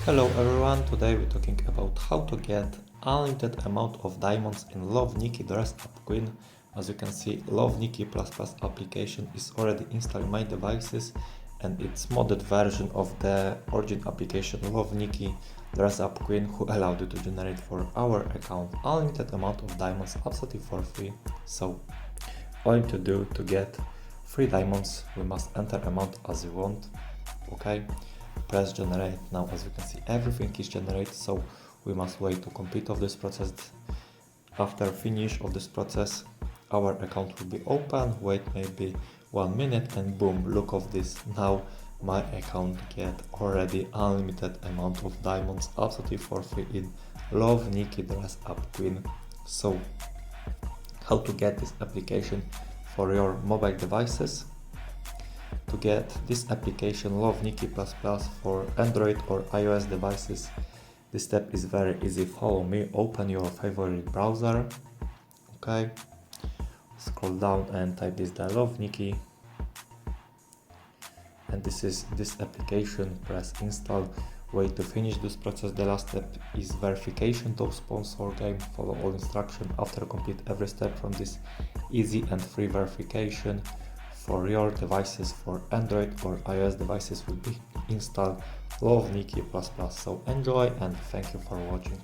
Hello everyone, today we're talking about how to get unlimited amount of diamonds in Love Nikki Dress Up Queen. As you can see, Love Nikki++ application is already installed in my devices and it's modded version of the origin application Love Nikki Dress Up Queen, who allowed you to generate for our account unlimited amount of diamonds absolutely for free. So all you need to do to get free diamonds, we must enter amount as you want. Okay, press generate. Now as you can see, everything is generated, so we must wait to complete of this process. After finish of this process, our account will be open. Wait maybe 1 minute and boom, look of this. Now my account get already unlimited amount of diamonds absolutely for free in Love Nikki Dress Up Queen. So how to get this application for your mobile devices? To get this application Love Nikki++ for Android or iOS devices, this step is very easy. Follow me. Open your favorite browser. Okay, scroll down and type this Love Nikki, and this is this application. Press install. Wait to finish this process. The last step is verification to sponsor game. Follow all instructions. After complete every step from this easy and free verification, for your devices, for Android or iOS devices, will be installed Love Nikki++. So enjoy and thank you for watching.